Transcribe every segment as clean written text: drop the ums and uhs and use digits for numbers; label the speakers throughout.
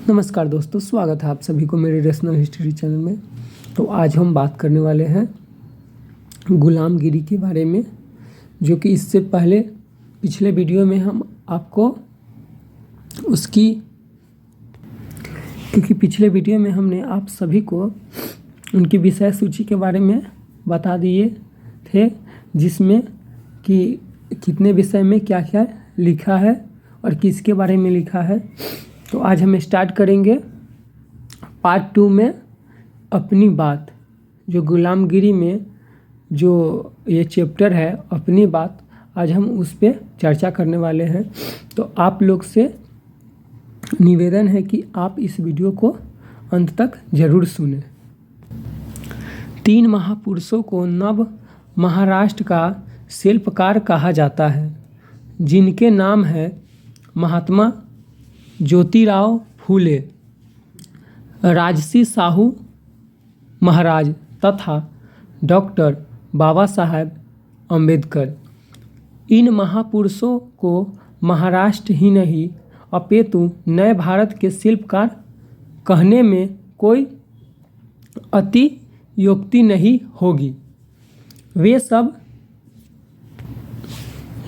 Speaker 1: नमस्कार दोस्तों, स्वागत है आप सभी को मेरे रेशनल हिस्ट्री चैनल में। तो आज हम बात करने वाले हैं गुलामगिरी के बारे में, जो कि इससे पहले पिछले वीडियो में हम आपको क्योंकि पिछले वीडियो में हमने आप सभी को उनकी विषय सूची के बारे में बता दिए थे, जिसमें कि कितने विषय में क्या क्या लिखा है और किसके बारे में लिखा है। तो आज हम स्टार्ट करेंगे पार्ट 2 में अपनी बात, जो गुलामगिरी में जो ये चैप्टर है अपनी बात, आज हम उस पर चर्चा करने वाले हैं। तो आप लोग से निवेदन है कि आप इस वीडियो को अंत तक जरूर सुनें। 3 महापुरुषों को नव महाराष्ट्र का शिल्पकार कहा जाता है, जिनके नाम है महात्मा ज्योतिराव फूले, राजसी साहू महाराज तथा डॉक्टर बाबा साहेब अम्बेडकर। इन महापुरुषों को महाराष्ट्र ही नहीं अपितु नए भारत के शिल्पकार कहने में कोई अतियोक्ति नहीं होगी।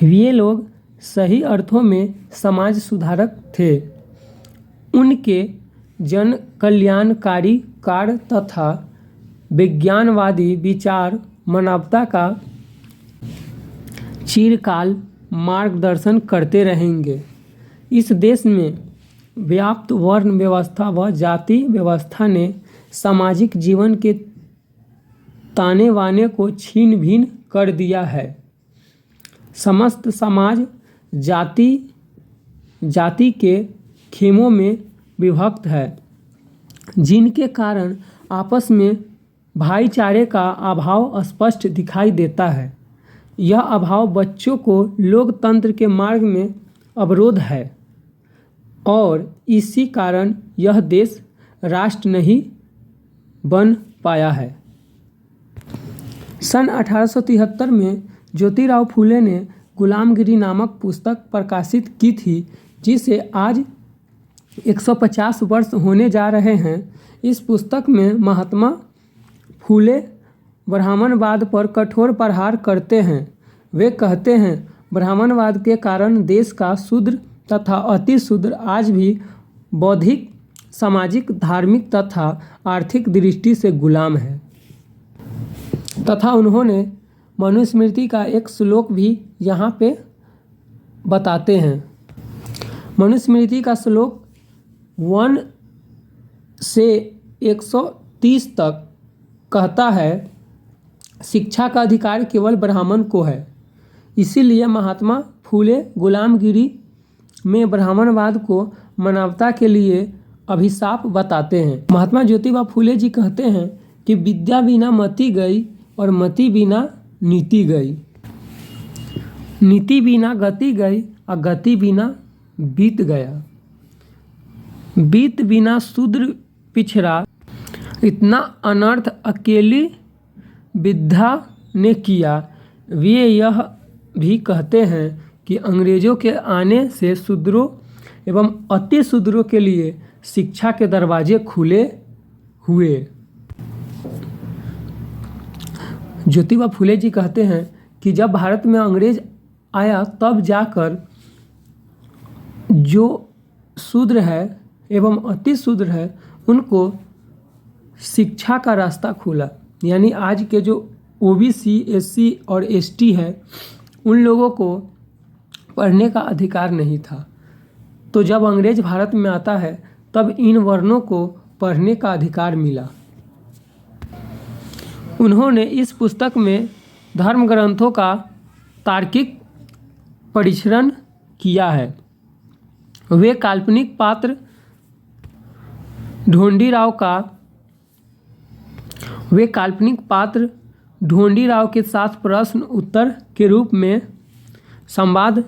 Speaker 1: वे लोग सही अर्थों में समाज सुधारक थे। उनके जन कल्याणकारी कार्य तथा विज्ञानवादी विचार मानवता का चिरकाल मार्गदर्शन करते रहेंगे। इस देश में व्याप्त वर्ण व्यवस्था व जाति व्यवस्था ने सामाजिक जीवन के ताने बाने को छीन भिन कर दिया है। समस्त समाज जाति के खेमों में विभक्त है, जिनके कारण आपस में भाईचारे का अभाव स्पष्ट दिखाई देता है। यह अभाव बच्चों को लोकतंत्र के मार्ग में अवरोध है और इसी कारण यह देश राष्ट्र नहीं बन पाया है। सन 1873 में ज्योतिराव फूले ने गुलामगिरी नामक पुस्तक प्रकाशित की थी, जिसे आज 150 वर्ष होने जा रहे हैं। इस पुस्तक में महात्मा फूले ब्राह्मणवाद पर कठोर प्रहार करते हैं। वे कहते हैं, ब्राह्मणवाद के कारण देश का शूद्र तथा अति शूद्र आज भी बौद्धिक, सामाजिक, धार्मिक तथा आर्थिक दृष्टि से गुलाम है। तथा उन्होंने मनुस्मृति का एक श्लोक भी यहाँ पे बताते हैं। मनुस्मृति का श्लोक 1 से 130 तक कहता है, शिक्षा का अधिकार केवल ब्राह्मण को है। इसीलिए महात्मा फूले गुलामगिरी में ब्राह्मणवाद को मानवता के लिए अभिशाप बताते हैं। महात्मा ज्योतिबा फूले जी कहते हैं कि विद्या बिना मति गई और मति बिना नीति गई, नीति बिना गति गई और गति बिना बीत गया, बीत बिना शूद्र पिछड़ा। इतना अनर्थ अकेली विद्या ने किया। वे यह भी कहते हैं कि अंग्रेजों के आने से शूद्रों एवं अति शूद्रों के लिए शिक्षा के दरवाजे खुले हुए। ज्योतिबा फूले जी कहते हैं कि जब भारत में अंग्रेज आया तब जाकर जो शूद्र है एवं अति शूद्र है उनको शिक्षा का रास्ता खुला। यानी आज के जो ओबीसी, एससी और एसटी है, उन लोगों को पढ़ने का अधिकार नहीं था। तो जब अंग्रेज भारत में आता है तब इन वर्णों को पढ़ने का अधिकार मिला। उन्होंने इस पुस्तक में धर्म ग्रंथों का तार्किक परीक्षण किया है। वे काल्पनिक पात्र ढोंडीराव के साथ प्रश्न उत्तर के रूप में संवाद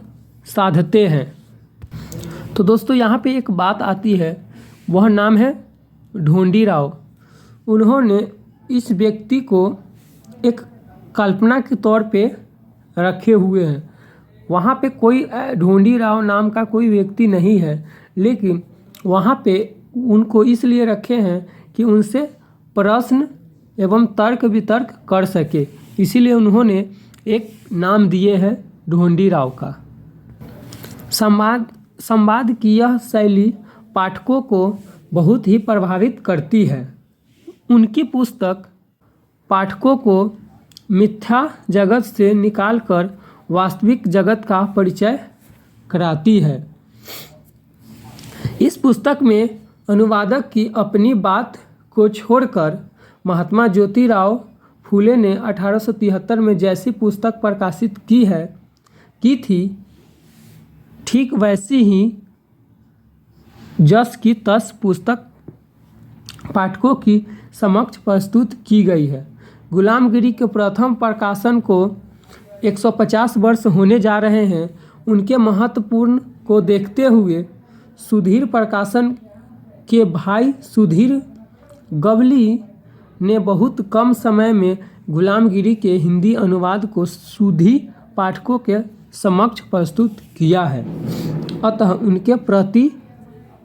Speaker 1: साधते हैं। तो दोस्तों यहाँ पे एक बात आती है, वह नाम है ढोंडीराव। उन्होंने इस व्यक्ति को एक कल्पना के तौर पे रखे हुए हैं। वहाँ पे कोई ढोंडीराव नाम का कोई व्यक्ति नहीं है, लेकिन वहाँ पे उनको इसलिए रखे हैं कि उनसे प्रश्न एवं तर्क वितर्क कर सके, इसीलिए उन्होंने एक नाम दिए हैं ढोंडीराव का। संवाद की यह शैली पाठकों को बहुत ही प्रभावित करती है। उनकी पुस्तक पाठकों को मिथ्या जगत से निकालकर वास्तविक जगत का परिचय कराती है। इस पुस्तक में अनुवादक की अपनी बात को छोड़कर महात्मा ज्योतिराव फूले ने 1873 में जैसी पुस्तक प्रकाशित की थी, ठीक वैसी ही जस की तस पुस्तक पाठकों की समक्ष प्रस्तुत की गई है। गुलामगिरी के प्रथम प्रकाशन को 150 वर्ष होने जा रहे हैं। उनके महत्वपूर्ण को देखते हुए सुधीर प्रकाशन के भाई सुधीर गवली ने बहुत कम समय में गुलामगिरी के हिंदी अनुवाद को सुधी पाठकों के समक्ष प्रस्तुत किया है। अतः उनके प्रति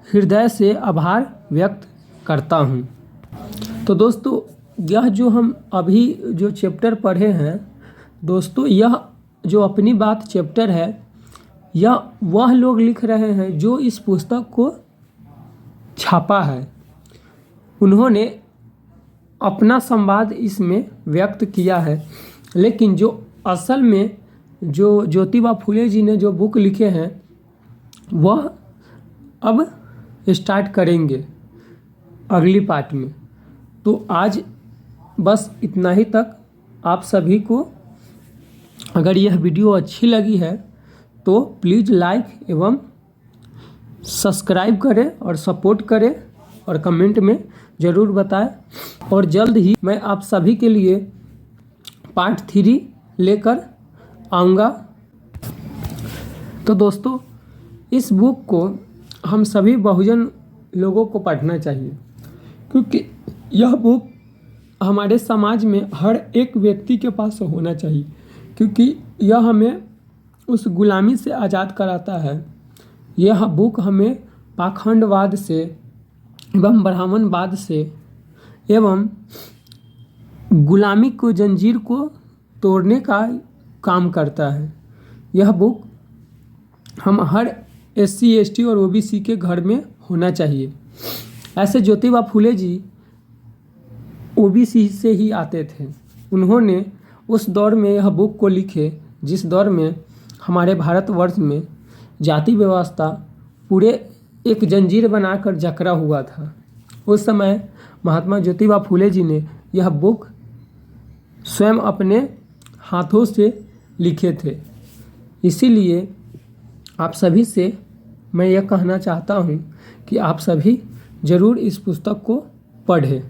Speaker 1: हृदय से आभार व्यक्त करता हूँ। तो दोस्तों, यह जो हम अभी जो चैप्टर पढ़े हैं दोस्तों, यह जो अपनी बात चैप्टर है, यह वह लोग लिख रहे हैं जो इस पुस्तक को छापा है। उन्होंने अपना संवाद इसमें व्यक्त किया है, लेकिन जो असल में जो ज्योतिबा फूले जी ने जो बुक लिखे हैं वह अब स्टार्ट करेंगे अगली पार्ट में। तो आज बस इतना ही तक। आप सभी को अगर यह वीडियो अच्छी लगी है तो प्लीज़ लाइक एवं सब्सक्राइब करें और सपोर्ट करें और कमेंट में ज़रूर बताएं। और जल्द ही मैं आप सभी के लिए पार्ट 3 लेकर आऊँगा। तो दोस्तों, इस बुक को हम सभी बहुजन लोगों को पढ़ना चाहिए, क्योंकि यह बुक हमारे समाज में हर एक व्यक्ति के पास होना चाहिए, क्योंकि यह हमें उस गुलामी से आज़ाद कराता है। यह बुक हमें पाखंडवाद से एवं ब्राह्मणवाद से एवं गुलामी को जंजीर को तोड़ने का काम करता है। यह बुक हम हर SC ST और OBC के घर में होना चाहिए। ऐसे ज्योतिबा फूले जी OBC से ही आते थे। उन्होंने उस दौर में यह बुक को लिखे जिस दौर में हमारे भारतवर्ष में जाति व्यवस्था पूरे एक जंजीर बनाकर जकड़ा हुआ था। उस समय महात्मा ज्योतिबा फूले जी ने यह बुक स्वयं अपने हाथों से लिखे थे। इसीलिए आप सभी से मैं यह कहना चाहता हूँ कि आप सभी ज़रूर इस पुस्तक को पढ़ें।